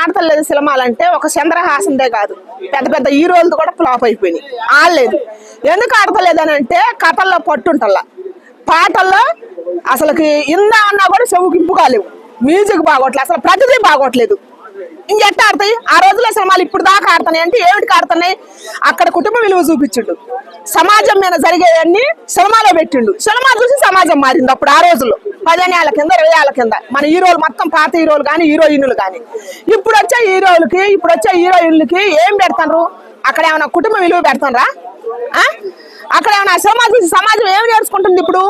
ఆడతలేదు సినిమాలంటే ఒక చంద్రహాసందే కాదు, పెద్ద పెద్ద హీరోలతో కూడా ఫ్లాప్ అయిపోయినాయి. ఆడలేదు. ఎందుకు ఆడతలేదు అని అంటే కథల్లో పట్టుంటల్లా, పాటల్లో అసలుకి ఇందా అన్నా కూడా చెవుకింపు కాలేవు, మ్యూజిక్ బాగోట్లేదు, అసలు ప్రతిదీ బాగోట్లేదు. ఇంకెట్ట ఆడతాయి? ఆ రోజుల్లో సినిమాలు ఇప్పుడు దాకా ఆడుతున్నాయి అంటే ఏమిటికి ఆడుతున్నాయి? అక్కడ కుటుంబ విలువ చూపించిండు, సమాజం మీద జరిగేవన్నీ సినిమాలో పెట్టిండు. సినిమా చూసి సమాజం మారింది. అప్పుడు ఆ రోజుల్లో 15 ఏళ్ల కింద 20 ఏళ్ల కింద మన హీరోలు మొత్తం పాత హీరోలు కానీ హీరోయిన్లు కానీ ఇప్పుడు వచ్చే హీరోలకి ఇప్పుడు వచ్చే హీరోయిన్లకి ఏం పెడతారు? అక్కడ ఏమైనా కుటుంబ విలువ పెడతారా? అక్కడ ఏమైనా సినిమా చూసి సమాజం ఏమి నేర్చుకుంటుంది? ఇప్పుడు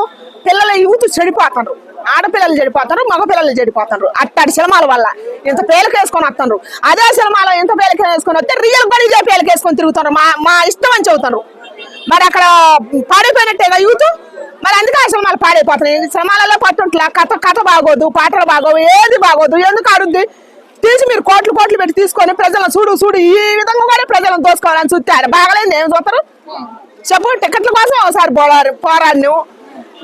పిల్లల యూత్ చెడిపోతారు, ఆడపిల్లలు చెడిపోతారు, మగపిల్లలు చెడిపోతారు అట్టాడి సినిమాల వల్ల. ఇంత పేలకేసుకొని వస్తారు. అదే సినిమాలో ఇంత పేలకేసుకొని వస్తే రియల్ కూడా ఇదే పేలకేసుకొని తిరుగుతారు. మా ఇష్టం అని చెబుతారు. మరి అక్కడ పాడైపోయినట్టేగా యూత్. మరి అందుకే ఆ సినిమాలు పాడైపోతున్నాయి. సినిమాలలో పట్టుంట్లా, కథ బాగోదు, పాటలు బాగోదు, ఏది బాగోదు. ఎందుకు ఆడుద్ది? తీసి మీరు కోట్లు పెట్టి తీసుకొని ప్రజలను చూడు ఈ విధంగా కూడా ప్రజలను దోసుకోవాలని చూస్తే బాగలేదు. ఏం చూస్తారు చెప్పు? టికెట్ల కోసం ఒకసారి పోరాడు,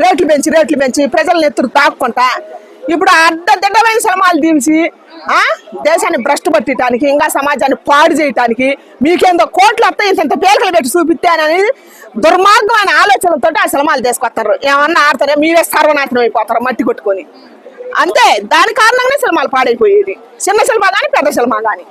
రేట్లు పెంచి ప్రజలను ఎత్తురు తాక్కుంటా ఇప్పుడు అడ్డదిడ్డమైన సినిమాలు తీసి దేశాన్ని భ్రష్టు పట్టడానికి, ఇంకా సమాజాన్ని పాడు చేయడానికి మీకేందో కోట్లు వస్తాయి ఇంత పేలికలు పెట్టి చూపిస్తానని దుర్మార్గమైన ఆలోచనలతో ఆ సినిమాలు తీసుకొస్తారు. ఏమన్నా ఆడతారే? మీరే సర్వనాశనం అయిపోతారు మట్టి కొట్టుకొని. అంతే, దాని కారణంగానే సినిమాలు పాడైపోయేది. చిన్న సినిమా కానీ పెద్ద సినిమా కానీ.